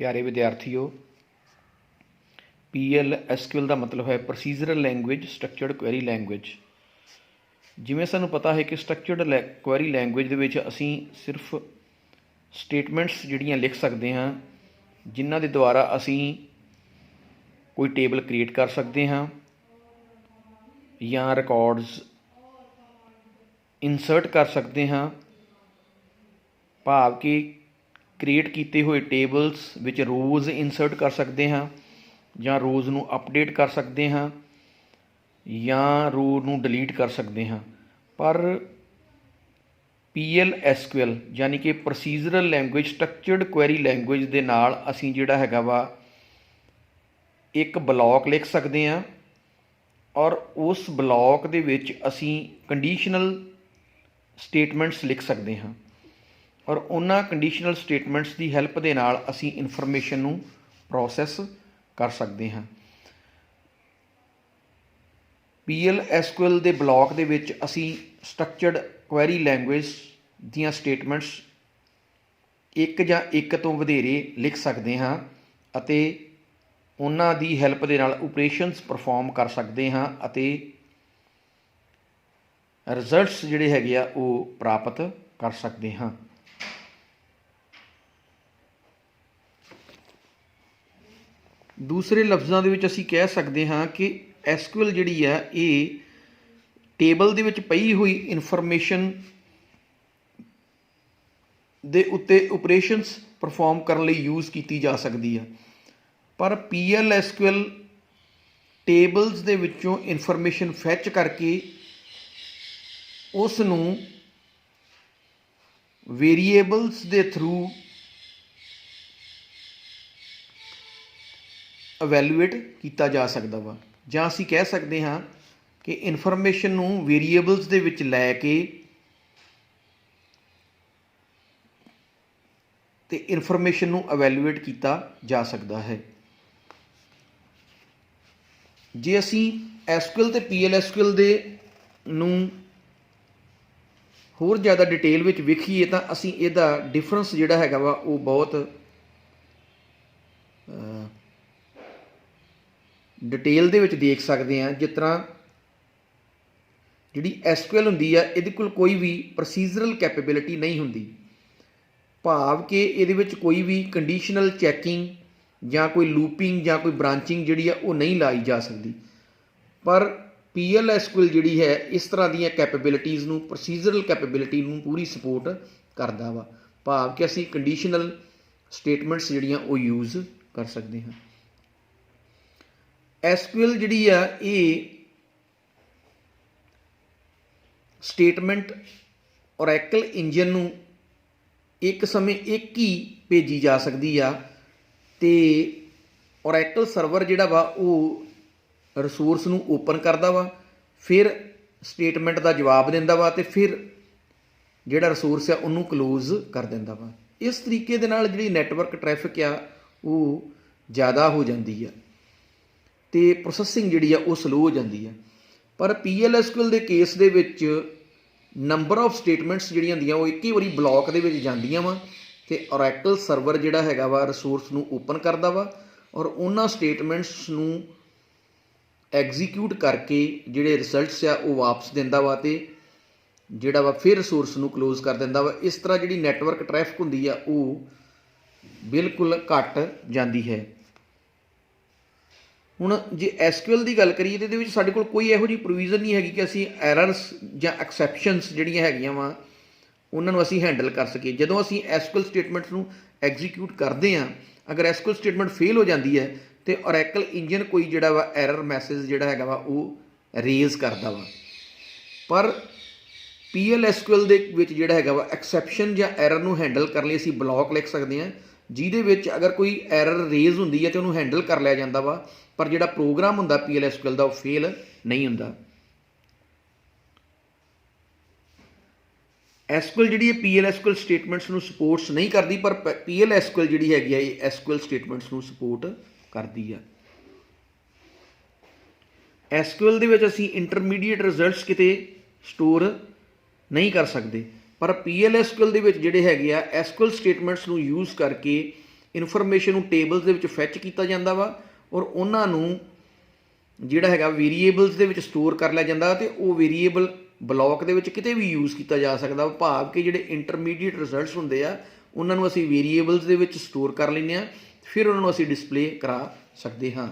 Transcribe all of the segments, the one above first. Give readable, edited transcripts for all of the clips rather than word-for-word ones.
प्यारे विद्यार्थियों, PL SQL का मतलब है procedural language structured query language. जिमें सानू पता है कि स्ट्रक्चर्ड क्वेरी लैंग्वेज दे विच असीं सिर्फ स्टेटमेंट्स जिहड़ियां लिख सकते हाँ, जिन्हां दे द्वारा असीं कोई टेबल क्रिएट कर सकते हाँ या रिकॉर्ड्स इंसर्ट कर सकते हाँ। भाव कि क्रिएट किए हुए टेबल्स विच रोज़ इंसर्ट कर सकते हाँ या रोज़ नू अपडेट कर सकते हाँ या रो नू डिलीट कर सकते हाँ। पर PL SQL यानी कि procedural language structured query language दे नाल असीं जिहड़ा हैगा वा एक ब्लॉक लिख सकते हैं और उस ब्लॉक दे विच असीं कंडीशनल स्टेटमेंट्स लिख सकते हैं और उन्हां कंडीशनल स्टेटमेंट्स की हैल्प दे नाल असीं इनफॉर्मेशन नू प्रोसैस कर सकते हैं। PL SQL दे ब्लॉक दे विच असीं स्ट्रक्चर्ड क्वेरी लैंग्वेज दीयां स्टेटमेंट्स एक जां एक तो वधेरे लिख सकते हाँ अते उन्हां दी हैल्प दे नाल ऑपरेशनस परफॉर्म कर सकते हाँ अते रिजल्ट्स जिहड़े हैगे आ वो प्राप्त कर सकते हाँ। दूसरे लफ्ज़ों के असीं कह सकते हाँ कि SQL जिहड़ी है ये टेबल दे विच पई हुई इनफॉर्मेशन दे उत्ते ऑपरेशनस परफॉर्म करने लई यूज़ की जा सकती है। पर PL SQL टेबल्स दे विचों इनफॉर्मेशन फैच करके उस नूं वेरीएबल्स दे थ्रू इवैल्यूएट किया जा सकता वा जां असीं कह सकते हाँ कि इनफॉर्मेशन नूं वेरीएबल्स दे विच लैके ते इनफॉर्मेशन नूं इवैल्यूएट किया जा सकता है। जे असीं SQL ते PL SQL दे नूं होर ज़्यादा डिटेल विच वेखीए तां असीं इहदा डिफरेंस जिहड़ा हैगा वा वो बहुत डिटेल दे विच देख सकते हैं। जिस तरह जिहड़ी SQL हुंदी है इहदे कोल कोई भी प्रोसीजरल कैपेबिलिटी नहीं हुंदी, भाव कि इहदे विच कोई भी कंडीशनल चैकिंग या कोई लूपिंग या कोई ब्रांचिंग जिहड़ी है वो नहीं लाई जा सकती। पर PL SQL जिहड़ी है इस तरह दी कैपेबिलिटीज़ नूं प्रोसीजरल कैपेबिलिटी नूं पूरी सपोर्ट करदा वा, भाव कि असीं कंडीशनल स्टेटमेंट्स जिहड़ियां वो यूज़ कर सकते हैं। SQL जिहड़ी है ये स्टेटमेंट ओरैकल इंजन नूं एक समय एक ही भेजी जा सकती आ ते ओरैकल सर्वर जिहड़ा वा वो रिसोर्स नूं ओपन करदा वा, फिर स्टेटमेंट का जवाब दिंदा वा ते फिर जिहड़ा रिसोर्स है उन्होंने क्लोज कर दिंदा वा। इस तरीके दे नाल जिहड़ी नैटवर्क ट्रैफिक आ वो ज़्यादा हो जाती है ते प्रोसैसिंग जिहड़ी है वो स्लो हो जाती है। पर PL SQL दे केस दे विच नंबर ऑफ स्टेटमेंट्स जिहड़ियां हुंदियां वो एक ही वारी ब्लॉक दे विच जांदियां वा ते ओरैकल सर्वर जिहड़ा हैगा वा रिसोर्स नूं ओपन करदा वा और उन्हां स्टेटमेंट्स नूं एग्जीक्यूट करके जिहड़े रिजल्ट्स आ वो वापस दिंदा वा ते जिहड़ा वा फिर रिसोर्स नूं क्लोज कर दिंदा वा। इस तरह जिहड़ी नैटवर्क ट्रैफिक हुंदी आ वो बिल्कुल घट जांदी है। हुण जे SQL की गल करिए तो इहदे विच साडे कोल कोई इहो जी प्रोविजन नहीं हैगी कि असीं एरर्स जां एक्सैप्शनस जिहड़ियां हैगियां वा उन्हां नूं असीं हैंडल कर सकीए। जदों असीं SQL स्टेटमेंट्स नूं एग्जीक्यूट करदे हां, अगर SQL स्टेटमेंट फेल हो जाती है तो ओरैकल इंजन कोई जिहड़ा वा एरर मैसेज जिहड़ा हैगा वा वो रेज़ करदा वा। पर PL SQL दे विच जिहड़ा हैगा वा एक्सैप्शन जां एरर नूं हैंडल करने लई असीं ब्लॉक लिख सकते हैं, जिहदे विच अगर कोई एरर रेज़ हुंदी है तो उन्होंने हैंडल कर लिया जाता वा, पर जिहड़ा प्रोग्राम हुंदा PL SQL दा वो फेल नहीं हुंदा। SQL जिहड़ी है PL SQL स्टेटमेंट्स नूं सपोर्ट्स नहीं करती, पर PL SQL जिहड़ी हैगी है ये SQL स्टेटमेंट्स नूं सपोर्ट करती है। SQL दे विच असीं इंटरमीडिएट रिजल्ट्स किते स्टोर नहीं कर सकते, पर PL SQL दे विच जिहड़े हैगे आ SQL स्टेटमेंट्स नूं यूज़ करके ਇਨਫੋਰਮੇਸ਼ਨ ਨੂੰ ਟੇਬਲਸ ਦੇ ਵਿੱਚ ਫੈਚ ਕੀਤਾ ਜਾਂਦਾ ਵਾ ਔਰ ਉਹਨਾਂ ਨੂੰ ਜਿਹੜਾ ਹੈਗਾ ਵੇਰੀਏਬਲਸ ਦੇ ਵਿੱਚ ਸਟੋਰ ਕਰ ਲਿਆ ਜਾਂਦਾ ਤੇ ਉਹ ਵੇਰੀਏਬਲ ਬਲੌਕ ਦੇ ਵਿੱਚ ਕਿਤੇ ਵੀ ਯੂਜ਼ ਕੀਤਾ ਜਾ ਸਕਦਾ। ਭਾਵ ਕਿ ਜਿਹੜੇ ਇੰਟਰਮੀਡੀਏਟ ਰਿਜ਼ਲਟਸ ਹੁੰਦੇ ਆ ਉਹਨਾਂ ਨੂੰ ਅਸੀਂ ਵੇਰੀਏਬਲਸ ਦੇ ਵਿੱਚ ਸਟੋਰ ਕਰ ਲੈਂਦੇ ਹਾਂ, ਫਿਰ ਉਹਨਾਂ ਨੂੰ ਅਸੀਂ ਡਿਸਪਲੇ ਕਰਾ ਸਕਦੇ ਹਾਂ।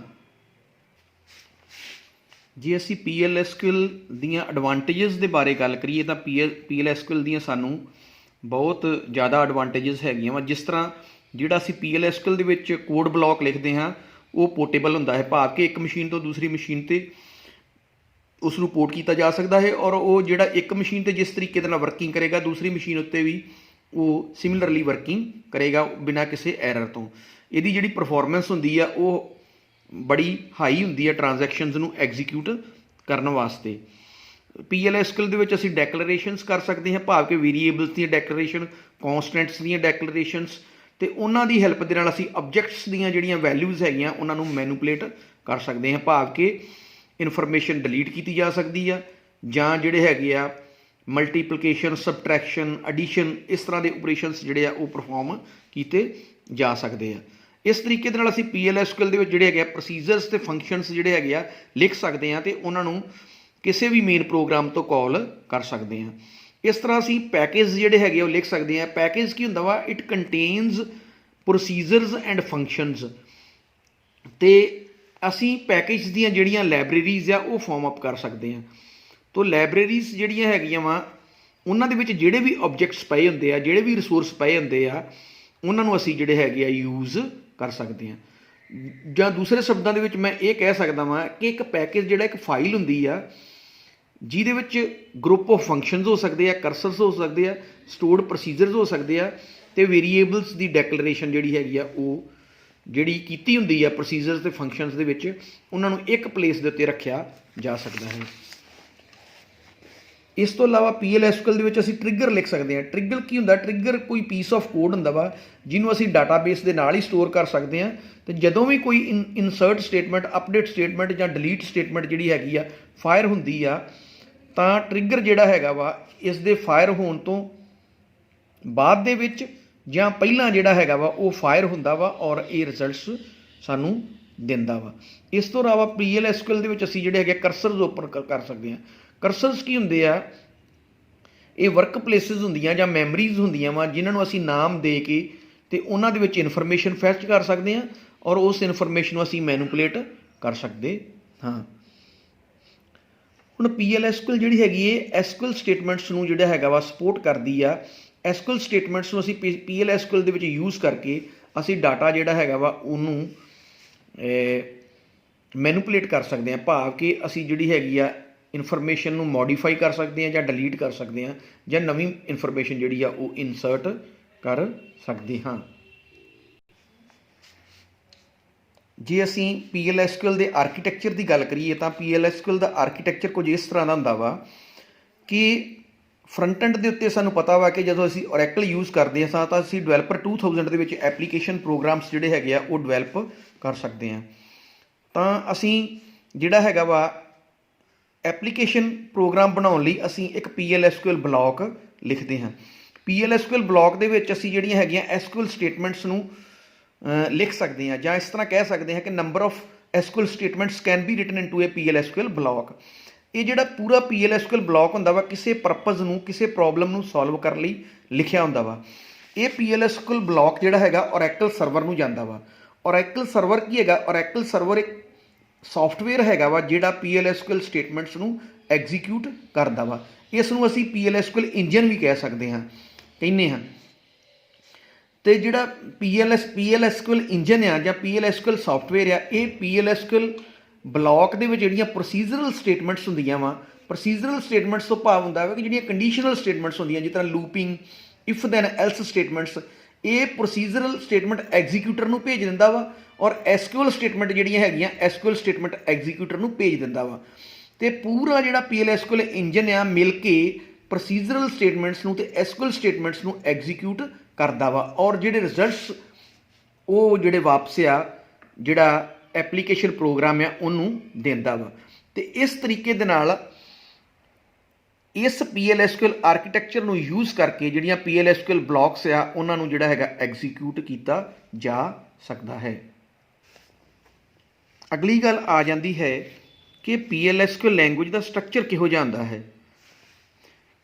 ਜੇ ਅਸੀਂ PLSQL ਦੀਆਂ ਐਡਵਾਂਟੇਜਸ ਦੇ ਬਾਰੇ ਗੱਲ ਕਰੀਏ ਤਾਂ PLSQL ਦੀਆਂ ਸਾਨੂੰ ਬਹੁਤ ਜ਼ਿਆਦਾ ਐਡਵਾਂਟੇਜਸ ਹੈਗੀਆਂ ਵਾ। ਜਿਸ ਤਰ੍ਹਾਂ ਜਿਹੜਾ ਅਸੀਂ PLSQL ਦੇ ਵਿੱਚ ਕੋਡ ਬਲੌਕ ਲਿਖਦੇ ਹਾਂ ਉਹ ਪੋਰਟੇਬਲ ਹੁੰਦਾ ਹੈ, ਭਾਵ ਕਿ ਇੱਕ ਮਸ਼ੀਨ ਤੋਂ ਦੂਸਰੀ ਮਸ਼ੀਨ 'ਤੇ ਉਸ ਨੂੰ ਪੋਰਟ ਕੀਤਾ ਜਾ ਸਕਦਾ ਹੈ ਔਰ ਉਹ ਜਿਹੜਾ ਇੱਕ ਮਸ਼ੀਨ 'ਤੇ ਜਿਸ ਤਰੀਕੇ ਦੇ ਨਾਲ ਵਰਕਿੰਗ ਕਰੇਗਾ ਦੂਸਰੀ ਮਸ਼ੀਨ ਉੱਤੇ ਵੀ ਉਹ ਸਿਮਿਲਰਲੀ ਵਰਕਿੰਗ ਕਰੇਗਾ ਬਿਨਾਂ ਕਿਸੇ ਐਰਰ ਤੋਂ। ਇਹਦੀ ਜਿਹੜੀ ਪਰਫੋਰਮੈਂਸ ਹੁੰਦੀ ਆ ਉਹ ਬੜੀ ਹਾਈ ਹੁੰਦੀ ਹੈ ਟ੍ਰਾਂਜੈਕਸ਼ਨਸ ਨੂੰ ਐਗਜ਼ੀਕਿਊਟ ਕਰਨ ਵਾਸਤੇ। PLSQL ਦੇ ਵਿੱਚ ਅਸੀਂ ਡੈਕਲੇਰੇਸ਼ਨਸ ਕਰ ਸਕਦੇ ਹਾਂ, ਭਾਵ ਕਿ ਵੇਰੀਏਬਲਸ ਦੀਆਂ ਡੈਕਲੇਰੇਸ਼ਨ, ਕੌਂਸਟੈਂਟਸ ਦੀਆਂ ਡੈਕਲੇਰੇਸ਼ਨਸ, ਅਤੇ ਉਹਨਾਂ ਦੀ ਹੈਲਪ ਦੇ ਨਾਲ ਅਸੀਂ ਆਬਜੈਕਟਸ ਦੀਆਂ ਜਿਹੜੀਆਂ ਵੈਲਿਊਜ਼ ਹੈਗੀਆਂ ਉਹਨਾਂ ਨੂੰ ਮੈਨੂਪੂਲੇਟ ਕਰ ਸਕਦੇ ਹਾਂ, ਭਾਵ ਕਿ ਇਨਫੋਰਮੇਸ਼ਨ ਡਿਲੀਟ ਕੀਤੀ ਜਾ ਸਕਦੀ ਆ ਜਾਂ ਜਿਹੜੇ ਹੈਗੇ ਆ ਮਲਟੀਪਲੀਕੇਸ਼ਨ, ਸਬਟਰੈਕਸ਼ਨ, ਐਡੀਸ਼ਨ, ਇਸ ਤਰ੍ਹਾਂ ਦੇ ਆਪਰੇਸ਼ਨਸ ਜਿਹੜੇ ਆ ਉਹ ਪਰਫੋਰਮ ਕੀਤੇ ਜਾ ਸਕਦੇ ਆ। ਇਸ ਤਰੀਕੇ ਦੇ ਨਾਲ ਅਸੀਂ PLSQL ਦੇ ਵਿੱਚ ਜਿਹੜੇ ਹੈਗੇ ਆ ਪ੍ਰੋਸੀਜਰਸ ਅਤੇ ਫੰਕਸ਼ਨਸ ਜਿਹੜੇ ਹੈਗੇ ਆ ਲਿਖ ਸਕਦੇ ਹਾਂ ਅਤੇ ਉਹਨਾਂ ਨੂੰ ਕਿਸੇ ਵੀ ਮੇਨ ਪ੍ਰੋਗਰਾਮ ਤੋਂ ਕਾਲ ਕਰ ਸਕਦੇ ਹਾਂ। ਇਸ ਤਰ੍ਹਾਂ ਅਸੀਂ ਪੈਕੇਜ ਜਿਹੜੇ ਹੈਗੇ ਉਹ ਲਿਖ ਸਕਦੇ ਹਾਂ। ਪੈਕੇਜ ਕੀ ਹੁੰਦਾ ਵਾ? It contains procedures and functions, ਅਤੇ ਅਸੀਂ ਪੈਕੇਜ ਦੀਆਂ ਜਿਹੜੀਆਂ ਲਾਇਬ੍ਰੇਰੀਜ਼ ਆ ਉਹ ਫਾਰਮ ਅਪ ਕਰ ਸਕਦੇ ਹਾਂ। ਤੋ ਲਾਇਬ੍ਰੇਰੀਜ਼ ਜਿਹੜੀਆਂ ਹੈਗੀਆਂ ਵਾ ਉਹਨਾਂ ਦੇ ਵਿੱਚ ਜਿਹੜੇ ਵੀ ਆਬਜੈਕਟਸ ਪਏ ਹੁੰਦੇ ਆ, ਜਿਹੜੇ ਵੀ ਰਿਸੋਰਸ ਪਏ ਹੁੰਦੇ ਆ, ਉਹਨਾਂ ਨੂੰ ਅਸੀਂ ਜਿਹੜੇ ਹੈਗੇ ਆ ਯੂਜ਼ ਕਰ ਸਕਦੇ ਹਾਂ। ਜਾਂ ਦੂਸਰੇ ਸ਼ਬਦਾਂ ਦੇ ਵਿੱਚ ਮੈਂ ਇਹ ਕਹਿ ਸਕਦਾ ਵਾਂ ਕਿ ਇੱਕ ਪੈਕੇਜ ਜਿਹੜਾ ਇੱਕ ਫਾਈਲ ਹੁੰਦੀ ਆ ਜਿਹਦੇ ਵਿੱਚ ਗਰੁੱਪ ਆਫ ਫੰਕਸ਼ਨਸ ਹੋ ਸਕਦੇ ਆ, ਕਰਸਰਸ ਹੋ ਸਕਦੇ ਆ, ਸਟੋਰਡ ਪ੍ਰੋਸੀਜਰਸ ਹੋ ਸਕਦੇ ਆ, ਅਤੇ ਵੇਰੀਏਬਲਸ ਦੀ ਡੈਕਲੇਰੇਸ਼ਨ ਜਿਹੜੀ ਹੈਗੀ ਆ ਉਹ ਜਿਹੜੀ ਕੀਤੀ ਹੁੰਦੀ ਆ ਪ੍ਰੋਸੀਜਰਸ ਅਤੇ ਫੰਕਸ਼ਨਸ ਦੇ ਵਿੱਚ, ਉਹਨਾਂ ਨੂੰ ਇੱਕ ਪਲੇਸ ਦੇ ਉੱਤੇ ਰੱਖਿਆ ਜਾ ਸਕਦਾ ਹੈ। ਇਸ ਤੋਂ ਇਲਾਵਾ PLSQL ਦੇ ਵਿੱਚ ਅਸੀਂ ਟ੍ਰਿਗਰ ਲਿਖ ਸਕਦੇ ਹਾਂ। ਟ੍ਰਿਗਰ ਕੀ ਹੁੰਦਾ? ਟ੍ਰਿਗਰ ਕੋਈ ਪੀਸ ਆਫ ਕੋਡ ਹੁੰਦਾ ਵਾ ਜਿਹਨੂੰ ਅਸੀਂ ਡਾਟਾਬੇਸ ਦੇ ਨਾਲ ਹੀ ਸਟੋਰ ਕਰ ਸਕਦੇ ਹਾਂ, ਅਤੇ ਜਦੋਂ ਵੀ ਕੋਈ ਇਨਸਰਟ ਸਟੇਟਮੈਂਟ, ਅਪਡੇਟ ਸਟੇਟਮੈਂਟ ਜਾਂ ਡਿਲੀਟ ਸਟੇਟਮੈਂਟ ਜਿਹੜੀ ਹੈਗੀ ਆ ਫਾਇਰ ਹੁੰਦੀ ਆ ਤਾਂ ਟ੍ਰਿਗਰ ਜਿਹੜਾ ਹੈਗਾ ਵਾ ਇਸ ਦੇ ਫਾਇਰ ਹੋਣ ਤੋਂ ਬਾਅਦ ਦੇ ਵਿੱਚ ਜਾਂ ਪਹਿਲਾਂ ਜਿਹੜਾ ਹੈਗਾ ਵਾ ਉਹ ਫਾਇਰ ਹੁੰਦਾ ਵਾ ਔਰ ਇਹ ਰਿਜ਼ਲਟਸ ਸਾਨੂੰ ਦਿੰਦਾ ਵਾ। ਇਸ ਤੋਂ ਇਲਾਵਾ PLSQL ਦੇ ਵਿੱਚ ਅਸੀਂ ਜਿਹੜੇ ਹੈਗੇ ਕਰਸਰਸ ਓਪਨ ਕਰ ਸਕਦੇ ਹਾਂ। ਕਰਸਰਸ ਕੀ ਹੁੰਦੇ ਆ? ਇਹ ਵਰਕ ਪਲੇਸਿਸ ਹੁੰਦੀਆਂ ਜਾਂ ਮੈਮਰੀਜ਼ ਹੁੰਦੀਆਂ ਵਾ ਜਿਹਨਾਂ ਨੂੰ ਅਸੀਂ ਨਾਮ ਦੇ ਕੇ ਅਤੇ ਉਹਨਾਂ ਦੇ ਵਿੱਚ ਇਨਫੋਰਮੇਸ਼ਨ ਫੈਚ ਕਰ ਸਕਦੇ ਹਾਂ ਔਰ ਉਸ ਇਨਫੋਰਮੇਸ਼ਨ ਨੂੰ ਅਸੀਂ ਮੈਨੂਪੂਲੇਟ ਕਰ ਸਕਦੇ ਹਾਂ। ਹੁਣ PLSQL ਜਿਹੜੀ ਹੈਗੀ ਇਹ SQL ਸਟੇਟਮੈਂਟਸ ਨੂੰ ਜਿਹੜਾ ਹੈਗਾ ਵਾ ਸਪੋਰਟ ਕਰਦੀ ਆ। SQL ਸਟੇਟਮੈਂਟਸ ਨੂੰ ਅਸੀਂ PLSQL ਦੇ ਵਿੱਚ ਯੂਜ਼ ਕਰਕੇ ਅਸੀਂ ਡਾਟਾ ਜਿਹੜਾ ਹੈਗਾ ਵਾ ਉਹਨੂੰ ਮੈਨੂਪੂਲੇਟ ਕਰ ਸਕਦੇ ਹਾਂ, ਭਾਵ ਕਿ ਅਸੀਂ ਜਿਹੜੀ ਹੈਗੀ ਆ ਇਨਫੋਰਮੇਸ਼ਨ ਨੂੰ ਮੋਡੀਫਾਈ ਕਰ ਸਕਦੇ ਹਾਂ ਜਾਂ ਡਿਲੀਟ ਕਰ ਸਕਦੇ ਹਾਂ ਜਾਂ ਨਵੀਂ ਇਨਫੋਰਮੇਸ਼ਨ ਜਿਹੜੀ ਆ ਉਹ ਇਨਸਰਟ ਕਰ ਸਕਦੇ ਹਾਂ। ਜੇ ਅਸੀਂ PLSQL ਦੇ ਆਰਕੀਟੈਕਚਰ ਦੀ ਗੱਲ ਕਰੀਏ ਤਾਂ PLSQL ਦਾ ਆਰਕੀਟੈਕਚਰ ਕੁਝ ਇਸ ਤਰ੍ਹਾਂ ਦਾ ਹੁੰਦਾ ਵਾ ਕਿ ਫਰੰਟ ਐਂਡ ਦੇ ਉੱਤੇ ਸਾਨੂੰ ਪਤਾ ਵਾ ਕਿ ਜਦੋਂ ਅਸੀਂ Oracle ਯੂਜ਼ ਕਰਦੇ ਹਾਂ ਤਾਂ ਅਸੀਂ ਡਿਵੈਲਪਰ 2000 ਦੇ ਵਿੱਚ ਐਪਲੀਕੇਸ਼ਨ ਪ੍ਰੋਗਰਾਮਸ ਜਿਹੜੇ ਹੈਗੇ ਆ ਉਹ ਡਿਵੈਲਪ ਕਰ ਸਕਦੇ ਹਾਂ। ਤਾਂ ਅਸੀਂ ਜਿਹੜਾ ਹੈਗਾ ਵਾ ਐਪਲੀਕੇਸ਼ਨ ਪ੍ਰੋਗਰਾਮ ਬਣਾਉਣ ਲਈ ਅਸੀਂ ਇੱਕ PLSQL ਬਲੌਕ ਲਿਖਦੇ ਹਾਂ। PLSQL ਬਲੌਕ ਦੇ ਵਿੱਚ ਅਸੀਂ ਜਿਹੜੀਆਂ ਹੈਗੀਆਂ SQL ਸਟੇਟਮੈਂਟਸ ਨੂੰ ਲਿਖ ਸਕਦੇ ਹਾਂ, ਜਾਂ ਇਸ ਤਰ੍ਹਾਂ ਕਹਿ ਸਕਦੇ ਹਾਂ ਕਿ number of SQL statements can be written into A PLSQL block. ਇਹ ਜਿਹੜਾ ਪੂਰਾ PLSQL ਬਲੌਕ ਹੁੰਦਾ ਵਾ ਕਿਸੇ ਪਰਪਜ਼ ਨੂੰ, ਕਿਸੇ ਪ੍ਰੋਬਲਮ ਨੂੰ ਸੋਲਵ ਕਰਨ ਲਈ ਲਿਖਿਆ ਹੁੰਦਾ ਵਾ। ਇਹ PLSQL ਬਲੌਕ ਜਿਹੜਾ ਹੈਗਾ Oracle ਸਰਵਰ ਨੂੰ ਜਾਂਦਾ ਵਾ। Oracle ਸਰਵਰ ਕੀ ਹੈਗਾ? Oracle ਸਰਵਰ ਇੱਕ ਸੌਫਟਵੇਅਰ ਹੈਗਾ ਵਾ ਜਿਹੜਾ PLSQL ਸਟੇਟਮੈਂਟਸ ਨੂੰ ਐਗਜ਼ੀਕਿਊਟ ਕਰਦਾ ਵਾ। ਇਸ ਨੂੰ ਅਸੀਂ PLSQL ਇੰਜਨ ਵੀ ਕਹਿ ਸਕਦੇ ਹਾਂ, ਕਹਿੰਦੇ ਹਾਂ। ਅਤੇ ਜਿਹੜਾ PLSQL ਇੰਜਨ ਆ ਜਾਂ PLSQL ਸੌਫਟਵੇਅਰ ਆ, ਇਹ PLSQL ਬਲੌਕ ਦੇ ਵਿੱਚ ਜਿਹੜੀਆਂ ਪ੍ਰੋਸੀਜਰਲ ਸਟੇਟਮੈਂਟਸ ਹੁੰਦੀਆਂ ਵਾ, ਪ੍ਰੋਸੀਜਰਲ ਸਟੇਟਮੈਂਟਸ ਤੋਂ ਭਾਵ ਹੁੰਦਾ ਵਾ ਕਿ ਜਿਹੜੀਆਂ ਕੰਡੀਸ਼ਨਲ ਸਟੇਟਮੈਂਟਸ ਹੁੰਦੀਆਂ ਜਿਸ ਤਰ੍ਹਾਂ looping, if then else statements, ਇਹ ਪ੍ਰੋਸੀਜਰਲ ਸਟੇਟਮੈਂਟ ਐਗਜ਼ੀਕਿਊਟਰ ਨੂੰ ਭੇਜ ਦਿੰਦਾ ਵਾ ਔਰ SQL ਸਟੇਟਮੈਂਟ ਜਿਹੜੀਆਂ ਹੈਗੀਆਂ SQL ਸਟੇਟਮੈਂਟ ਐਗਜ਼ੀਕਿਊਟਰ ਨੂੰ ਭੇਜ ਦਿੰਦਾ ਵਾ। ਅਤੇ ਪੂਰਾ ਜਿਹੜਾ PLSQL ਇੰਜਨ ਆ ਮਿਲ ਕੇ ਪ੍ਰੋਸੀਜਰਲ ਸਟੇਟਮੈਂਟਸ ਨੂੰ ਅਤੇ SQL ਸਟੇਟਮੈਂਟਸ ਨੂੰ ਐਗਜ਼ੀਕਿਊਟ ਕਰਦਾ ਵਾ ਔਰ ਜਿਹੜੇ ਰਿਜ਼ਲਟਸ ਉਹ ਜਿਹੜੇ ਵਾਪਸ ਆ ਜਿਹੜਾ ਐਪਲੀਕੇਸ਼ਨ ਪ੍ਰੋਗਰਾਮ ਆ ਉਹਨੂੰ ਦਿੰਦਾ ਵਾ। ਅਤੇ ਇਸ ਤਰੀਕੇ ਦੇ ਨਾਲ ਇਸ PLSQL ਆਰਕੀਟੈਕਚਰ ਨੂੰ ਯੂਜ਼ ਕਰਕੇ ਜਿਹੜੀਆਂ PLSQL ਬਲੌਕਸ ਆ ਉਹਨਾਂ ਨੂੰ ਜਿਹੜਾ ਹੈਗਾ ਐਗਜ਼ੀਕਿਊਟ ਕੀਤਾ ਜਾ ਸਕਦਾ ਹੈ। ਅਗਲੀ ਗੱਲ ਆ ਜਾਂਦੀ ਹੈ ਕਿ PLSQL ਲੈਂਗੁਏਜ ਦਾ ਸਟਰਕਚਰ ਕਿਹੋ ਜਿਹਾ ਹੁੰਦਾ ਹੈ।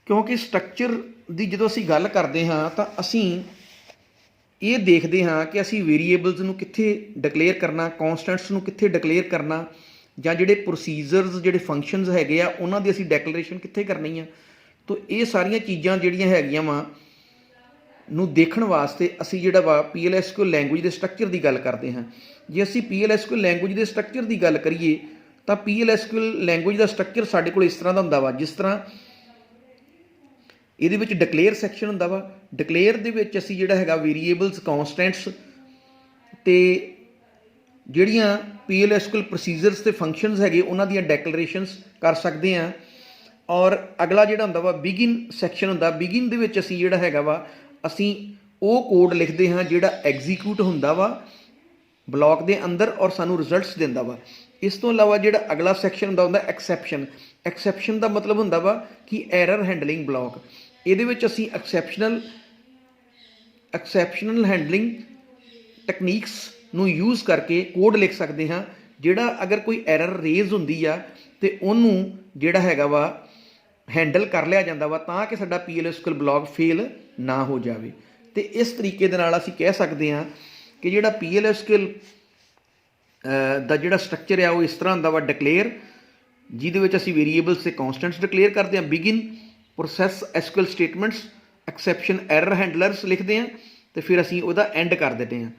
ਕਿਉਂਕਿ ਸਟਰਕਚਰ ਦੀ ਜਦੋਂ ਅਸੀਂ ਗੱਲ ਕਰਦੇ ਹਾਂ ਤਾਂ ਅਸੀਂ ਇਹ ਦੇਖਦੇ ਹਾਂ ਕਿ ਅਸੀਂ ਵੇਰੀਏਬਲਸ ਨੂੰ ਕਿੱਥੇ ਡਿਕਲੇਅਰ ਕਰਨਾ, ਕੌਂਸਟੈਂਟਸ ਨੂੰ ਕਿੱਥੇ ਡਿਕਲੇਅਰ ਕਰਨਾ, ਜਾਂ ਜਿਹੜੇ ਪ੍ਰੋਸੀਜਰਸ ਜਿਹੜੇ ਫੰਕਸ਼ਨਸ ਹੈਗੇ ਆ ਉਹਨਾਂ ਦੀ ਅਸੀਂ ਡੈਕਲੇਰੇਸ਼ਨ ਕਿੱਥੇ ਕਰਨੀ ਆ। ਤਾਂ ਇਹ ਸਾਰੀਆਂ ਚੀਜ਼ਾਂ ਜਿਹੜੀਆਂ ਹੈਗੀਆਂ ਵਾ ਨੂੰ ਦੇਖਣ ਵਾਸਤੇ ਅਸੀਂ ਜਿਹੜਾ ਵਾ PLSQL ਲੈਂਗੁਏਜ ਦੇ ਸਟਰਕਚਰ ਦੀ ਗੱਲ ਕਰਦੇ ਹਾਂ। ਜੇ ਅਸੀਂ PLSQL ਲੈਂਗੁਏਜ ਦੇ ਸਟਰਕਚਰ ਦੀ ਗੱਲ ਕਰੀਏ ਤਾਂ PLSQL ਲੈਂਗੁਏਜ ਦਾ ਸਟਰਕਚਰ ਸਾਡੇ ਕੋਲ ਇਸ ਤਰ੍ਹਾਂ ਦਾ ਹੁੰਦਾ ਵਾ, ਜਿਸ ਤਰ੍ਹਾਂ ਇਹਦੇ ਵਿੱਚ ਡਿਕਲੇਅਰ ਸੈਕਸ਼ਨ ਹੁੰਦਾ ਵਾ। ਡਿਕਲੇਅਰ ਦੇ ਵਿੱਚ ਅਸੀਂ ਜਿਹੜਾ ਹੈਗਾ ਵੇਰੀਏਬਲਸ, ਕੌਂਸਟੈਂਟਸ ਅਤੇ ਜਿਹੜੀਆਂ PLSQL ਪ੍ਰੋਸੀਜਰਸ ਅਤੇ ਫੰਕਸ਼ਨਸ ਹੈਗੇ ਉਹਨਾਂ ਦੀਆਂ ਡੈਕਲੇਰੇਸ਼ਨਸ ਕਰ ਸਕਦੇ ਹਾਂ। ਔਰ ਅਗਲਾ ਜਿਹੜਾ ਹੁੰਦਾ ਵਾ ਬਿਗਿਨ ਸੈਕਸ਼ਨ ਹੁੰਦਾ। ਬਿਗਿਨ ਦੇ ਵਿੱਚ ਅਸੀਂ ਜਿਹੜਾ ਹੈਗਾ ਵਾ ਅਸੀਂ ਉਹ ਕੋਡ ਲਿਖਦੇ ਹਾਂ ਜਿਹੜਾ ਐਗਜ਼ੀਕਿਊਟ ਹੁੰਦਾ ਵਾ ਬਲੌਕ ਦੇ ਅੰਦਰ ਔਰ ਸਾਨੂੰ ਰਿਜ਼ਲਟਸ ਦਿੰਦਾ ਵਾ। ਇਸ ਤੋਂ ਇਲਾਵਾ ਜਿਹੜਾ ਅਗਲਾ ਸੈਕਸ਼ਨ ਹੁੰਦਾ ਐਕਸੈਪਸ਼ਨ। ਐਕਸੈਪਸ਼ਨ ਦਾ ਮਤਲਬ ਹੁੰਦਾ ਵਾ ਕਿ ਐਰਰ ਹੈਂਡਲਿੰਗ ਬਲੌਕ। ਇਹਦੇ ਵਿੱਚ ਅਸੀਂ ਐਕਸੈਪਸ਼ਨਲ ਹੈਂਡਲਿੰਗ ਟੈਕਨੀਕਸ ਨੂੰ ਯੂਜ਼ ਕਰਕੇ ਕੋਡ ਲਿਖ ਸਕਦੇ ਹਾਂ, ਜਿਹੜਾ ਅਗਰ ਕੋਈ ਐਰਰ ਰੇਜ਼ ਹੁੰਦੀ ਆ ਅਤੇ ਉਹਨੂੰ ਜਿਹੜਾ ਹੈਗਾ ਵਾ ਹੈਂਡਲ ਕਰ ਲਿਆ ਜਾਂਦਾ ਵਾ ਤਾਂ ਕਿ ਸਾਡਾ PLSQL ਬਲੌਕ ਫੇਲ ਨਾ ਹੋ ਜਾਵੇ। ਅਤੇ ਇਸ ਤਰੀਕੇ ਦੇ ਨਾਲ ਅਸੀਂ ਕਹਿ ਸਕਦੇ ਹਾਂ ਕਿ ਜਿਹੜਾ PLSQL ਦਾ ਜਿਹੜਾ ਸਟਰਕਚਰ ਆ ਉਹ ਇਸ ਤਰ੍ਹਾਂ ਹੁੰਦਾ ਵਾ। ਡਿਕਲੇਅਰ, ਜਿਹਦੇ ਵਿੱਚ ਅਸੀਂ ਵੇਰੀਏਬਲਸ ਅਤੇ ਕੌਂਸਟੈਂਟਸ ਡਿਕਲੇਅਰ ਕਰਦੇ ਹਾਂ। Begin, process SQL statements, exception, error handlers ਲਿਖਦੇ ਹਾਂ ਅਤੇ ਫਿਰ ਅਸੀਂ ਉਹਦਾ ਐਂਡ ਕਰ ਦਿੰਦੇ ਹਾਂ।